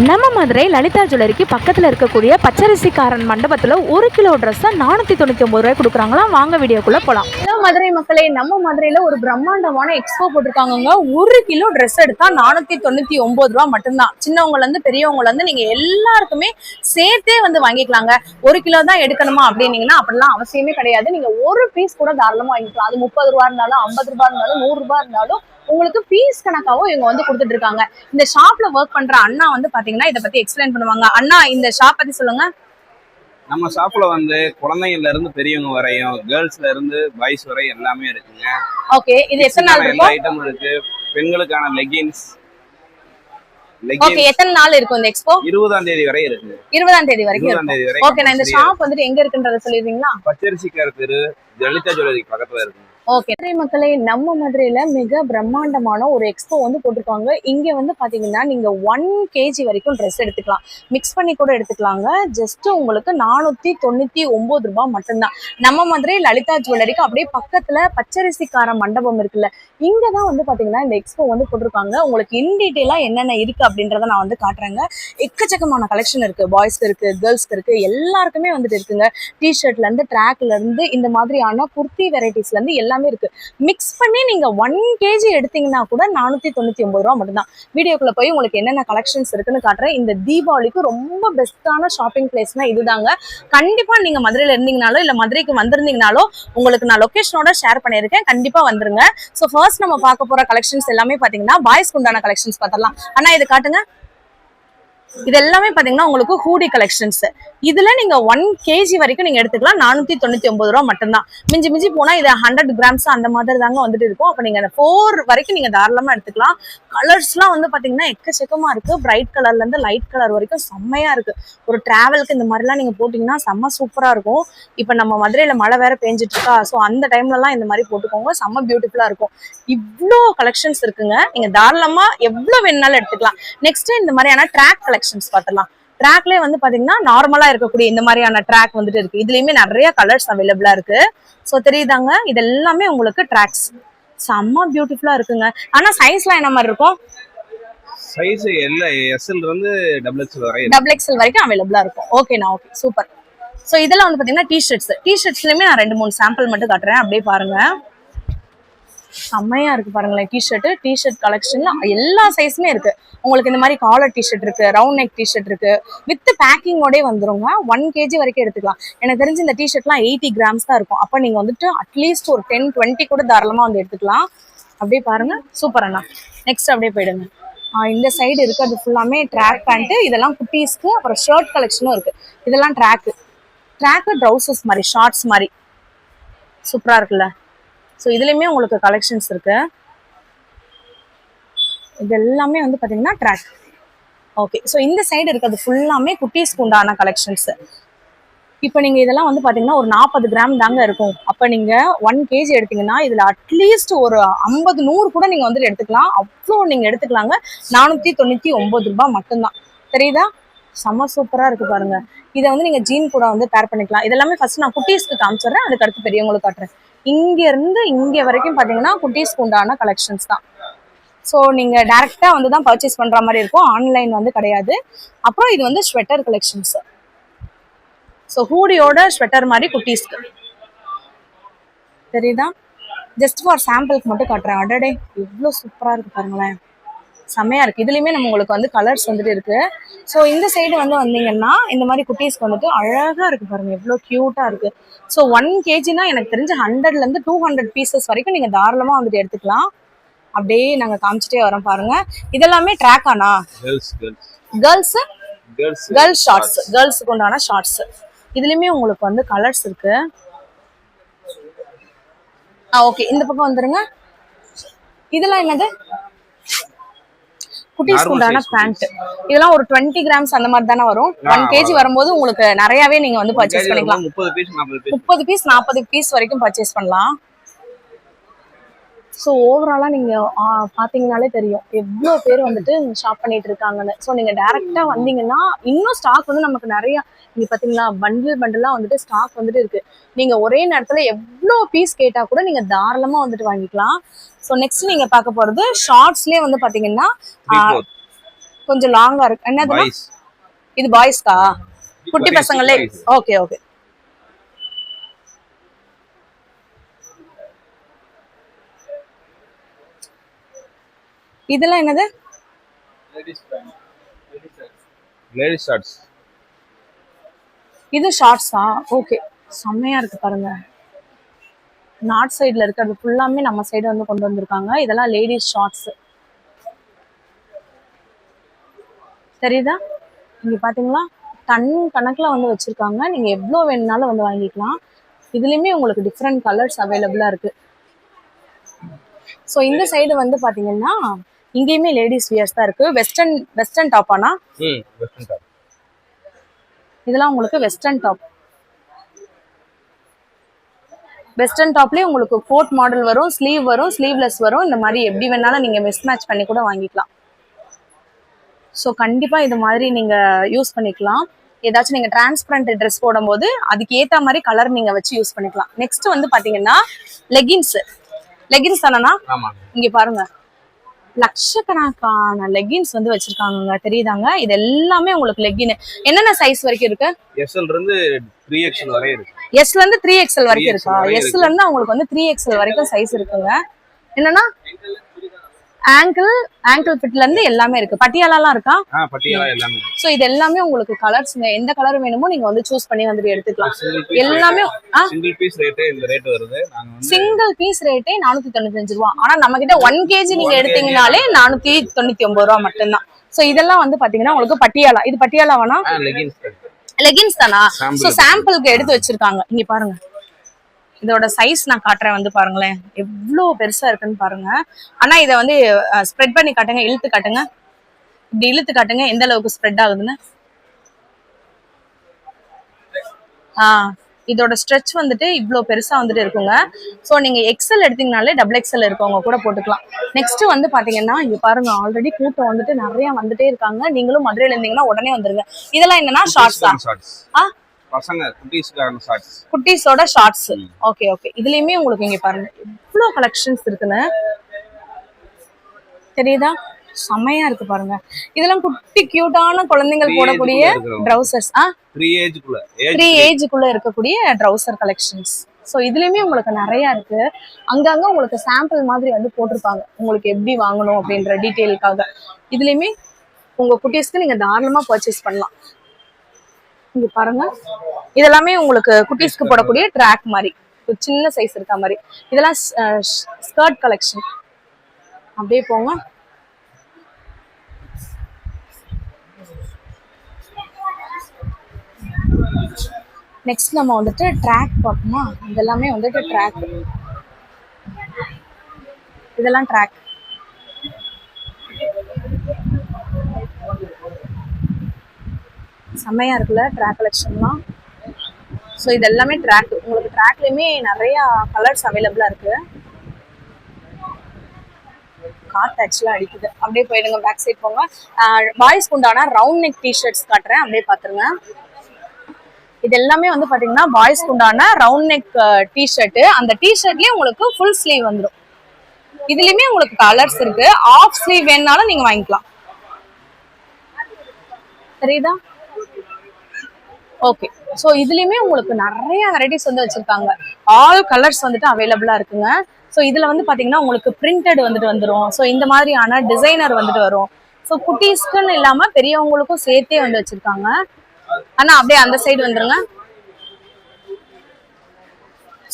நம்ம மதுரை லலிதா ஜுவல்லரிக்கு பக்கத்தில் இருக்கக்கூடிய பச்சரிசிக்காரன் மண்டபத்தில் 1 கிலோ ட்ரெஸ்ஸை 499 ரூபாய் கொடுக்குறாங்களாம். வாங்க வீடியோக்குள்ளே போகலாம். மதுரை மக்களே, நம்ம மதுரையில் ஒரு பிரம்மாண்டமான எக்ஸ்போ போட்டிருக்காங்க. 1 கிலோ ட்ரெஸ் எடுத்தா 499 ரூபா மட்டும்தான். சின்னவங்கலேருந்து பெரியவங்கலேருந்து நீங்கள் எல்லாருக்குமே சேர்த்தே வந்து வாங்கிக்கலாங்க. 1 கிலோ தான் எடுக்கணுமா அப்படின்னீங்கன்னா அப்படிலாம் அவசியமே கிடையாது. நீங்கள் ஒரு பீஸ் கூட தாராளமாக வாங்கிக்கலாம். அது 30 ரூபா இருந்தாலும் 50 ரூபா இருந்தாலும் 100 ரூபா இருந்தாலும் உங்களுக்கு பீஸ் கணக்காவும் இவங்க வந்து கொடுத்துட்டு இருக்காங்க. இந்த ஷாப்ல ஒர்க் பண்ற அண்ணா வந்து பாத்தீங்கன்னா இதை பத்தி எக்ஸ்பிளைன் பண்ணுவாங்க. அண்ணா, இந்த ஷாப் பத்தி சொல்லுங்க. நம்ம ஷாப்ல வந்து குழந்தைங்கள்ல இருந்து பெரியவங்க வரையும், கேர்ள்ஸ்ல இருந்து பாய்ஸ் வரை எல்லாமே இருக்குங்க. ஓகே, இது எத்தனை நாள் எல்லா ஐட்டம் இருக்கு. பெண்களுக்கான லெகின்ஸ். ஓகே, எத்தனை நாள் இருக்கும் இந்த எக்ஸ்போ? 20ஆம் தேதி வரை இருக்கு. 20ஆம் தேதி வரைக்கும். ஓகே, நான் இந்த ஷாப் வந்துட்டு எங்க இருக்குன்றத சொல்லிடுறீங்களா? பச்சரிசிக்கார தெரு, லலிதா ஜுவல்லரி பக்கத்துல இருக்கு. ஓகே மக்களே, நம்ம மதுரையில மிக பிரம்மாண்டமான ஒரு எக்ஸ்போ வந்து போட்டிருக்காங்க. இங்க வந்து பாத்தீங்கன்னா நீங்க 1 kg வரைக்கும் ட்ரெஸ் எடுத்துக்கலாம், மிக்ஸ் பண்ணி கூட எடுத்துக்கலாங்க. ஜஸ்ட் உங்களுக்கு 499 ரூபாய் மட்டும்தான். நம்ம மதுரை லலிதா ஜுவல்லரிக்கு அப்படியே பக்கத்துல பச்சரிசிக்கார மண்டபம் இருக்குல்ல, இங்கதான் வந்து பாத்தீங்கன்னா இந்த எக்ஸ்போ வந்து போட்டிருக்காங்க. உங்களுக்கு இன் டீட்டெயிலா என்னென்ன இருக்கு அப்படின்றத நான் வந்து காட்டுறேங்க. எக்கச்சக்கமான கலெக்ஷன் இருக்கு, பாய்ஸ்க்கு இருக்கு, கேர்ள்ஸ்க்கு இருக்கு, எல்லாருக்குமே வந்துட்டு இருக்குங்க. டிஷர்ட்ல இருந்து ட்ராக்ல இருந்து இந்த மாதிரியான குர்த்தி வெரைட்டிஸ்ல இருந்து எல்லாமே இருக்கு. மிக்ஸ் பண்ணி நீங்க 1 kg எடுத்தீங்கன்னா கூட 499 ரூபா மட்டும்தான். வீடியோக்குள்ள போய் உங்களுக்கு என்னென்ன கலெக்ஷன்ஸ் இருக்குன்னு காட்டுறேன். இந்த தீபாவளிக்கு ரொம்ப பெஸ்டான ஷாப்பிங் பிளேஸ்னா இதுதாங்க. கண்டிப்பா நீங்க மதுரையில இருந்தீங்கனாலோ இல்ல மதுரைக்கு வந்திருந்தீங்கனாலோ உங்களுக்கு நான் லொகேஷனோட ஷேர் பண்ணியிருக்கேன், கண்டிப்பா வந்துருங்க. ஸோ ஃபர்ஸ்ட் நம்ம பார்க்க போற கலெக்ஷன்ஸ் எல்லாமே பாத்தீங்கன்னா பாய்ஸ்க்கு உண்டான கலெக்ஷன்ஸ் பார்த்தரலாம். ஆனா இது காட்டுங்க. இது எல்லாமே பாத்தீங்கன்னா உங்களுக்கு ஹூடி கலெக்ஷன்ஸ். இதுல நீங்க 1 kg வரைக்கும் நீங்க எடுத்துக்கலாம். 499 ரூபா மட்டும்தான். மிஞ்சி மிஞ்சி போனா இது 100 கிராம்ஸ் அந்த மாதிரி தாங்க வந்துட்டு இருக்கும். அப்ப நீங்க 4 வரைக்கும் நீங்க தாராளமா எடுத்துக்கலாம். கலர்ஸ் எல்லாம் வந்து பாத்தீங்கன்னா எக்கச்சக்கமா இருக்கு. பிரைட் கலர்ல இருந்து லைட் கலர் வரைக்கும் செம்மையா இருக்கு. ஒரு டிராவலுக்கு இந்த மாதிரி எல்லாம் நீங்க போட்டீங்கன்னா செம்ம சூப்பரா இருக்கும். இப்ப நம்ம மதுரையில மழை வேற பெஞ்சிட்டு இருக்கா, சோ அந்த டைம்ல எல்லாம் இந்த மாதிரி போட்டுக்கோங்க, செம்ம பியூட்டிஃபுல்லா இருக்கும். இவ்வளோ கலெக்ஷன்ஸ் இருக்குங்க, நீங்க தாராளமா எவ்வளவு வேணாலும் எடுத்துக்கலாம். நெக்ஸ்ட் இந்த மாதிரியான ட்ராக் கலெக்ஷன்ஸ் பார்த்தலாம். ட்ராக்லயே வந்து பாத்தீங்கன்னா நார்மலா இருக்கக்கூடிய இந்த மாதிரியான ட்ராக் வந்துட்டு இருக்கு. இதுலயுமே நிறைய கலர்ஸ் அவைலபிளா இருக்கு. சோ தெரியுதாங்க, இது எல்லாமே உங்களுக்கு ட்ராக்ஸ் செம்ம பியூட்டிஃபுல்லா இருக்குங்க. ஆனா சைஸ்லாம் என்ன மாதிரி இருக்கும்? சைஸ் எஸ்எல் இருந்து டபுள் எக்ஸ்எல் வரைக்கும் அவைலபிளா இருக்கும். ஓகேண்ணா, ஓகே, சூப்பர். சோ இதெல்லாம் வந்து பாத்தீங்கன்னா டிஷர்ட்ஸ்லயுமே நான் 2-3 சாம்பிள் மட்டும் காட்டுறேன், அப்படியே பாருங்க. செம்மையா இருக்கு பாருங்களேன். டிஷர்ட் கலெக்ஷன்ல எல்லா சைஸுமே இருக்கு. உங்களுக்கு இந்த மாதிரி காலர் டிஷர்ட் இருக்கு, ரவுண்ட் நெக் டிஷர்ட் இருக்கு, வித் பேக்கிங்கோடே வந்துருங்க. 1 kg வரைக்கும் எடுத்துக்கலாம். எனக்கு தெரிஞ்சு இந்த டிஷர்ட்லாம் 80 கிராம்ஸ் தான் இருக்கும். அப்ப நீங்க வந்துட்டு அட்லீஸ்ட் ஒரு 10-20 கூட தாராளமா வந்து எடுத்துக்கலாம். அப்படியே பாருங்க, சூப்பர் அண்ணா. நெக்ஸ்ட் அப்படியே போயிடுங்க. இந்த சைடு இருக்கு, அது ஃபுல்லாமே ட்ராக் பேண்ட். இதெல்லாம் குட்டீஸ்க்கு. அப்புறம் ஷர்ட் கலெக்ஷனும் இருக்கு. இதெல்லாம் ட்ராக்கு ட்ரௌசர்ஸ் மாதிரி, ஷார்ட்ஸ் மாதிரி சூப்பரா இருக்குல்ல. ஸோ இதுலயுமே உங்களுக்கு கலெக்ஷன்ஸ் இருக்கு. இது எல்லாமே வந்து பாத்தீங்கன்னா ட்ராக். ஓகே, ஸோ இந்த சைடு இருக்கிறது ஃபுல்லாமே குட்டீஸ்க்கு உண்டான கலெக்ஷன்ஸ். இப்போ நீங்க இதெல்லாம் வந்து பாத்தீங்கன்னா ஒரு 40 கிராம் தாங்க இருக்கும். அப்ப நீங்க 1 kg எடுத்தீங்கன்னா இதுல அட்லீஸ்ட் ஒரு 50-100 கூட நீங்க வந்துட்டு எடுத்துக்கலாம். அவ்வளோ நீங்க எடுத்துக்கலாங்க. 499 ரூபாய் மட்டும்தான். தெரியுதா? செம்ம சூப்பரா இருக்கு பாருங்க. இதை வந்து நீங்க ஜீன் கூட வந்து பேர் பண்ணிக்கலாம். இதெல்லாமே ஃபர்ஸ்ட் நான் குட்டீஸ்க்கு காமிச்சிடுறேன், அதுக்கு அடுத்து பெரியவங்களுக்கு காட்டுறேன். இங்க இருந்து இங்க வரைக்கும் பாத்தீங்கன்னா குட்டீஸ்க்கு உண்டான கலெக்ஷன்ஸ் தான். ஸோ நீங்க டைரக்டா வந்து தான் பர்ச்சேஸ் பண்ற மாதிரி இருக்கும், ஆன்லைன் வந்து கிடையாது. அப்புறம் இது வந்து ஸ்வெட்டர் கலெக்ஷன்ஸ். ஸோ ஹூடியோட ஸ்வெட்டர் மாதிரி குட்டீஸ்க்கு தெரியுதா? ஜஸ்ட் ஃபார் சாம்பிளுக்கு மட்டும் காட்டுறேன். அடடே, எவ்வளோ சூப்பரா இருக்கு பாருங்களேன், செம்மையா இருக்கு. இதுலயுமே நம்ம உங்களுக்கு வந்து கலர்ஸ் வந்துட்டு இருக்கு. ஸோ இந்த சைடு வந்து வந்தீங்கன்னா இந்த மாதிரி குட்டீஸ்க்கு வந்துட்டு அழகா இருக்கு பாருங்க, எவ்வளோ கியூட்டா இருக்கு. ஸோ 1 kgனா எனக்கு தெரிஞ்ச 100ல இருந்து 200 பீசஸ் வரைக்கும் நீங்க தாராளமா வந்துட்டு எடுத்துக்கலாம். அப்படியே நாங்க காமிச்சிட்டே வரோம் பாருங்க. இதெல்லாமே ட்ராக் ஆனா கேர்ள்ஸ் ஷார்ட்ஸ், கேர்ள்ஸுக்கு உண்டான ஷார்ட்ஸ். இதுலயுமே உங்களுக்கு வந்து கலர்ஸ் இருக்கு. ஓகே, இந்த பக்கம் வந்துருங்க. இதெல்லாம் என்னது? குட்டீஸ்க்கு உண்டான பேண்ட். இதெல்லாம் ஒரு 20 கிராம்ஸ் அந்த மாதிரி தானே வரும். 1 kg வரும்போது உங்களுக்கு நிறையவே நீங்க வந்து பர்ச்சேஸ் பண்ணிக்கலாம். 30 பீஸ் 40 பீஸ் வரைக்கும் பர்ச்சேஸ் பண்ணலாம். ஸோ ஓவராலாக நீங்கள் பார்த்தீங்கனாலே தெரியும் எவ்வளோ பேர் வந்துட்டு ஷாப் பண்ணிட்டு இருக்காங்கன்னு. ஸோ நீங்கள் டேரெக்டாக வந்தீங்கன்னா இன்னும் ஸ்டாக் வந்து நமக்கு நிறையா இங்கே பார்த்தீங்களா, பண்டிலாக வந்துட்டு ஸ்டாக் வந்துட்டு இருக்கு. நீங்கள் ஒரே நேரத்தில் எவ்வளோ பீஸ் கேட்டால் கூட நீங்கள் தாராளமாக வந்துட்டு வாங்கிக்கலாம். ஸோ நெக்ஸ்ட் நீங்கள் பார்க்க போகிறது ஷார்ட்ஸ்லேயே வந்து பார்த்தீங்கன்னா கொஞ்சம் லாங்கா இருக்கு. என்னதுன்னா பாய்ஸ் இது பாய்ஸ்க்கா? குட்டி பசங்களே. Okay okay. இதெல்லாம் என்னது? Ladies shorts. இது ஷார்ட்ஸா? ஓகே, செம்மையா இருக்கு பாருங்க. நார்த் சைடுல இருக்கிறது ஃபுல்லாமே நம்ம சைடு வந்து கொண்டு வந்திருக்காங்க. இதெல்லாம் லேடிஸ் ஷார்ட்ஸ். தெரியுதா? இங்க பாத்தீங்களா, டன் கணக்குல வந்து வச்சிருக்காங்க. நீங்க எவ்வளவு வேணும்னாலும் வந்து வாங்கிக்கலாம். இதுலயுமே உங்களுக்கு டிஃப்ரெண்ட் கலர்ஸ் அவைலபிளா இருக்கு. ஸோ இந்த சைடு வந்து பாத்தீங்கன்னா இங்கேயுமே லேடிஸ் வியர்ஸ் தான் இருக்கு. வெஸ்டர்ன் டாப்பானா? Western top. இதெல்லாம் உங்களுக்கு வெஸ்டர்ன் டாப். வெஸ்டர்ன் டாப்லயே உங்களுக்கு கோட் மாடல் வரும், ஸ்லீவ் வரும், ஸ்லீவ்லெஸ் வரும். இந்த மாதிரி எப்படி வேணாலும் நீங்க மிஸ் மேட்ச் பண்ணி கூட வாங்கிக்கலாம். ஸோ கண்டிப்பா இது மாதிரி நீங்க யூஸ் பண்ணிக்கலாம். ஏதாச்சும் நீங்க டிரான்ஸ்பரண்ட் ட்ரெஸ் போடும்போது அதுக்கு ஏத்த மாதிரி கலர் நீங்க வச்சு யூஸ் பண்ணிக்கலாம். நெக்ஸ்ட் வந்து பாத்தீங்கன்னா லெகின்ஸ் தானா? இங்க பாருங்க, லட்சக்கணக்கான லெகின்ஸ் வந்து வச்சிருக்காங்க. தெரியுதாங்க? இது எல்லாமே உங்களுக்கு லெகின். என்னென்ன சைஸ் வரைக்கும் இருக்கு? எஸ்எல் இருந்து 3XL வரை இருக்கு. எஸ்ல இருந்து 3XL வரைக்கும் இருக்கா? எஸ்ல இருந்து உங்களுக்கு வந்து 3XL வரைக்கும் சைஸ் இருக்குங்க. என்னன்னா ஆங்கிள் ஃபிட்ல இருந்து எல்லாமே இருக்கு. பட்டியாலாலாம் இருக்கா? பட்டியாலா எல்லாமே. சோ இது எல்லாமே உங்களுக்கு கலர்ஸ்ங்க. எந்த கலர் வேணுமோ நீங்க வந்து சூஸ் பண்ணி வந்து எடுத்துக்கலாம். எல்லாமே சிங்கிள் பீஸ் ரேட் இந்த ரேட் வருது. சிங்கிள் பீஸ் ரேட்டே 495 ரூபாய். ஆனா நம்ம கிட்ட 1 kg நீங்க எடுத்தீங்கனாலே 499 ரூபாய் மட்டும்தான். சோ இதெல்லாம் வந்து பாத்தீங்கன்னா உங்களுக்கு பட்டியாலா. இது பட்டியாலா வேணா? லெகின்ஸ் தானா? சோ சாம்பிளுக்கு எடுத்து வச்சிருக்காங்க. இங்க பாருங்க, இதோட சைஸ் நான் காட்டுறேன் வந்து பாருங்களேன், எவ்வளவு பெருசா இருக்குன்னு பாருங்க. ஆனா இதை வந்து ஸ்ப்ரெட் பண்ணி காட்டுங்க, இழுத்து காட்டுங்க. இப்படி இழுத்து காட்டுங்க எந்த அளவுக்கு ஸ்ப்ரெட் ஆகுதுன்னு. இதோட ஸ்ட்ரெச் வந்துட்டு இவ்வளோ பெருசா வந்துட்டு இருக்குங்க. ஸோ நீங்க எக்ஸல் எடுத்தீங்கனாலே XXL இருக்கவங்க கூட போட்டுக்கலாம். நெக்ஸ்ட் வந்து பாத்தீங்கன்னா இங்க பாருங்க, ஆல்ரெடி கூட்டம் வந்துட்டு நிறைய வந்துட்டே இருக்காங்க. நீங்களும் மதுரையில இருந்தீங்கன்னா உடனே வந்துருங்க. இதெல்லாம் என்னன்னா ஷார்ட்ஸா? பசங்க குட்டீஸ்க்கான ஷார்ட்ஸ். குட்டீஸோட ஷார்ட்ஸ். Okay okay. இதுலயுமே உங்களுக்கு இங்க பாருங்க இவ்வளவு கலெக்ஷன்ஸ் இருக்குன்னு. தெரியுதா? செமையா இருக்கு பாருங்க. இதெல்லாம் குட்டி கியூட்டான குழந்தைகள் போடக்கூடிய ட்ரவுசர்ஸ். 3 ஏஜ்க்குள்ள இருக்கக்கூடிய ட்ரவுசர் கலெக்ஷன்ஸ். ஸோ இதுலயுமே உங்களுக்கு நிறைய இருக்கு. அங்கங்க உங்களுக்கு சாம்பிள் மாதிரி வந்து போட்டிருப்பாங்க, உங்களுக்கு எப்படி வாங்கணும் அப்படின்ற டீட்டெயிலுக்காக. இதுலயுமே உங்க குட்டீஸ்க்கு நீங்க தாராளமா பர்ச்சேஸ் பண்ணலாம். இங்க பாருங்க, இதெல்லாமே உங்களுக்கு குட்டீஸ்க்கு போடக்கூடிய ட்ராக் மாதிரி, ஒரு சின்ன சைஸ் இருக்க மாதிரி. இதெல்லாம் ஸ்கர்ட் கலெக்ஷன். அப்படியே போங்க. நெக்ஸ்ட் நம்ம வந்துட்டு ட்ராக் பார்ப்போமா? இதெல்லாமே வந்துட்டு ட்ராக். இதெல்லாம் ட்ராக். செம்மையா இருக்குல்ல ட்ராக் கலெக்ஷன்லாம். ஸோ இது எல்லாமே ட்ராக். உங்களுக்கு ட்ராக்லயுமே நிறைய கலர்ஸ் அவைலபிளா இருக்கு. காட் ஆக்சுவலா அடிக்குது. அப்படியே போயிடுங்க, பேக் சைட் போங்க. பாய்ஸ்க்கு உண்டான ரவுண்ட் நெக் டிஷர்ட்ஸ் காட்டுறேன், அப்படியே பாத்துருங்க. இது எல்லாமே வந்து பாத்தீங்கன்னா பாய்ஸ்க்கு உண்டான ரவுண்ட் நெக் டிஷர்ட். அந்த டிஷர்ட்லயே உங்களுக்கு ஃபுல் ஸ்லீவ் வந்துடும். இதுலயுமே உங்களுக்கு கலர்ஸ் இருக்கு. ஆஃப் ஸ்லீவ் வேணாலும் நீங்க வாங்கிக்கலாம். தெரியுதா? ஓகே. ஸோ இதுலயுமே உங்களுக்கு நிறைய வெரைட்டிஸ் வந்து வச்சிருக்காங்க. ஆல் கலர்ஸ் வந்துட்டு அவைலபிளா இருக்குங்க. ஸோ இதுல வந்து பாத்தீங்கன்னா உங்களுக்கு பிரிண்டட் வந்துட்டு வந்துடும். ஸோ இந்த மாதிரியான டிசைனர் வந்துட்டு வரும். ஸோ குட்டீஸ்க்குன்னு இல்லாம பெரியவங்களுக்கும் சேர்த்தே வந்து வச்சிருக்காங்க. ஆனா அப்படியே அந்த சைடு வந்துருங்க.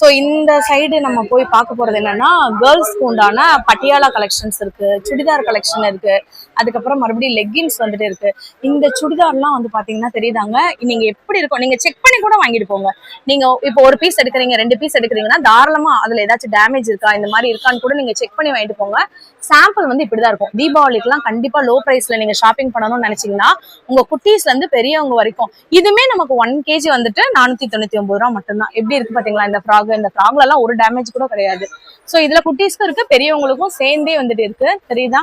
ஸோ இந்த சைடு நம்ம போய் பார்க்க போறது என்னன்னா, கேர்ள்ஸ்க்கு உண்டான பட்டியாலா கலெக்ஷன்ஸ் இருக்கு, சுடிதார் கலெக்ஷன் இருக்கு, அதுக்கப்புறம் மறுபடியும் லெக்கின்ஸ் வந்துட்டு இருக்கு. இந்த சுடிதார்லாம் வந்து பாத்தீங்கன்னா தெரியுதாங்க, நீங்க எப்படி இருக்கும் நீங்க செக் பண்ணி கூட வாங்கிட்டு போங்க. நீங்க இப்போ ஒரு பீஸ் எடுக்கிறீங்க, 2 பீஸ் எடுக்கிறீங்கன்னா தாராளமா அதுல ஏதாச்சும் டேமேஜ் இருக்கா இந்த மாதிரி இருக்கான்னு கூட நீங்க செக் பண்ணி வாங்கிட்டு போங்க. சாம்பிள் வந்து இப்படிதான் இருக்கும். தீபாவளிக்குலாம் கண்டிப்பா லோ பிரைஸ்ல நீங்க ஷாப்பிங் பண்ணணும்னு நினைச்சீங்கன்னா உங்க குட்டீஸ்ல இருந்து பெரியவங்க வரைக்கும் இதுமே நமக்கு 1 kg வந்துட்டு 499 ரூபாய் மட்டும்தான். எப்படி இருக்கு பாத்தீங்களா இந்த ஃப்ராக்? இந்த ஃப்ராக்ல எல்லாம் ஒரு டேமேஜ் கூட கிடையாது. சோ இதுல குட்டீஸ்க்கும் இருக்கு, பெரியவங்களுக்கும் சேர்ந்தே வந்துட்டு இருக்கு. தெரியுதா?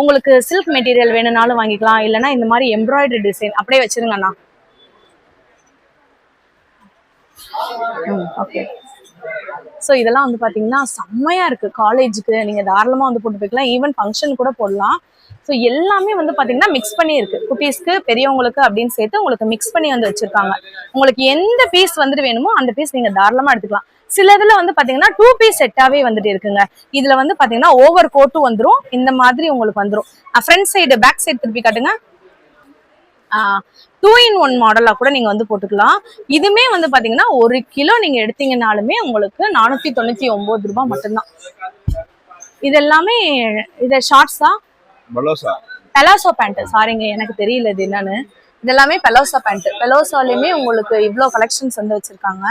உங்களுக்கு சில்க் மெட்டீரியல் வேணும்னாலும் வாங்கிக்கலாம், இல்லைன்னா இந்த மாதிரி எம்ப்ராய்டரி டிசைன் அப்படியே வச்சிருங்கண்ணா. ஓகே. ஸோ இதெல்லாம் வந்து பாத்தீங்கன்னா செம்மையா இருக்கு. காலேஜுக்கு நீங்க தாராளமா வந்து போட்டு போய்க்கலாம். ஈவன் ஃபங்க்ஷன் கூட போடலாம். ஸோ எல்லாமே வந்து பாத்தீங்கன்னா மிக்ஸ் பண்ணி இருக்கு, குட்டீஸ்க்கு பெரியவங்களுக்கு அப்படின்னு சேர்த்து உங்களுக்கு மிக்ஸ் பண்ணி வந்து வச்சிருக்காங்க. உங்களுக்கு எந்த பீஸ் வந்துட்டு வேணுமோ அந்த பீஸ் நீங்க தாராளமா எடுத்துக்கலாம். சில இதுல வந்து பாத்தீங்கன்னா 2 பீஸ் செட்டாவே வந்துட்டு இருக்குங்க. இதுல வந்து பாத்தீங்கன்னா ஓவர் கோட்டும் வந்துரும், இந்த மாதிரி உங்களுக்கு வந்துரும். ஃப்ரண்ட் சைடு பேக் சைடு திருப்பி காட்டுங்க. 2-in-1 மாடலா கூட நீங்க வந்து போட்டுக்கலாம். இதுமே வந்து பாத்தீங்கன்னா 1 கிலோ நீங்க எடுத்தீங்கன்னாலுமே உங்களுக்கு 499 ரூபாய் மட்டும்தான். இது எல்லாமே இது ஷார்ட்ஸா பெலாசோ பேண்ட், சாரிங்க எனக்கு தெரியல இது என்னன்னு. இதெல்லாமே பெலாசோ பேண்ட். பெலாசோலயுமே உங்களுக்கு இவ்வளோ கலெக்ஷன்ஸ் வந்து வச்சிருக்காங்க.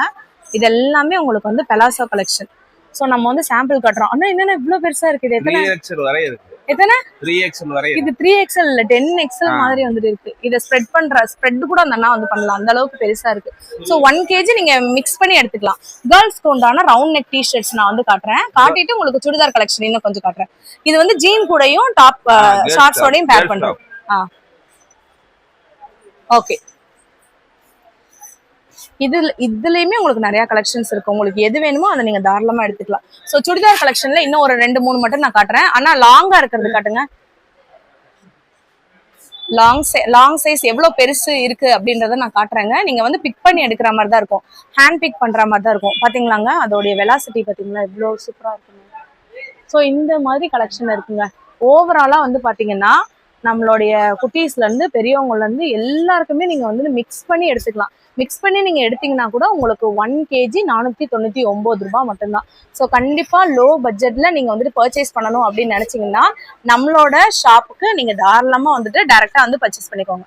இது எல்லாமே உங்களுக்கு வந்து பெலாசோ கலெக்ஷன். ஸோ நம்ம வந்து சாம்பிள் காட்டுறோம். ஆனா என்னென்ன இவ்வளோ பெருசா இருக்கு, இது எத்தனை 3XL வரை இருக்கு. எத்தனை 3XL வரை இது 3XL இல்ல 10XL மாதிரி வந்துட்டு இருக்கு. இதை ஸ்ப்ரெட் கூட அந்த அண்ணா வந்து பண்ணலாம், அந்த அளவுக்கு பெருசா இருக்கு. ஸோ 1 kg நீங்க மிக்ஸ் பண்ணி எடுத்துக்கலாம். கேர்ள்ஸ்க்கு உண்டான ரவுண்ட் நெக் டிஷர்ட்ஸ் நான் வந்து காட்டுறேன், காட்டிட்டு உங்களுக்கு சுடிதார் கலெக்ஷன் இன்னும் கொஞ்சம் காட்டுறேன். இது வந்து ஜீன் கூடயும் டாப் ஷார்ட்ஸோடையும் பேர் பண்றோம். ஓகே, இதுலயுமே உங்களுக்கு நிறைய கலெக்ஷன்ஸ் இருக்கு. உங்களுக்கு எது வேணுமோ அதை நீங்க தாராளமா எடுத்துக்கலாம். ஸோ சுடிதார் கலெக்ஷன்ல இன்னும் ஒரு 2-3 மட்டும் நான் காட்டுறேன். ஆனா லாங்கா இருக்கிறது காட்டுங்க. லாங் சைஸ் எவ்வளவு பெருசு இருக்கு அப்படின்றத நான் காட்டுறேங்க. நீங்க வந்து பிக் பண்ணி எடுக்கிற மாதிரி தான் இருக்கும், ஹேண்ட் பிக் பண்ற மாதிரி தான் இருக்கும். பாத்தீங்களாங்க அதோடைய வெலாசிட்டி பாத்தீங்களா எவ்வளவு சூப்பரா இருக்குங்க. ஸோ இந்த மாதிரி கலெக்ஷன் இருக்குங்க. ஓவராலா வந்து பாத்தீங்கன்னா நம்மளுடைய குட்டீஸ்ல இருந்து பெரியவங்கல இருந்து எல்லாருக்குமே நீங்க வந்து மிக்ஸ் பண்ணி எடுத்துக்கலாம். மிக்ஸ் பண்ணி நீங்க எடுத்தீங்கன்னா கூட உங்களுக்கு 1 kg 499 ரூபாய் மட்டும்தான். ஸோ கண்டிப்பா லோ பட்ஜெட்ல நீங்க வந்துட்டு பர்ச்சேஸ் பண்ணணும் அப்படின்னு நினைச்சீங்கன்னா நம்மளோட ஷாப்புக்கு நீங்க தாராளமா வந்துட்டு டைரக்டா வந்து பர்ச்சேஸ் பண்ணிக்கோங்க.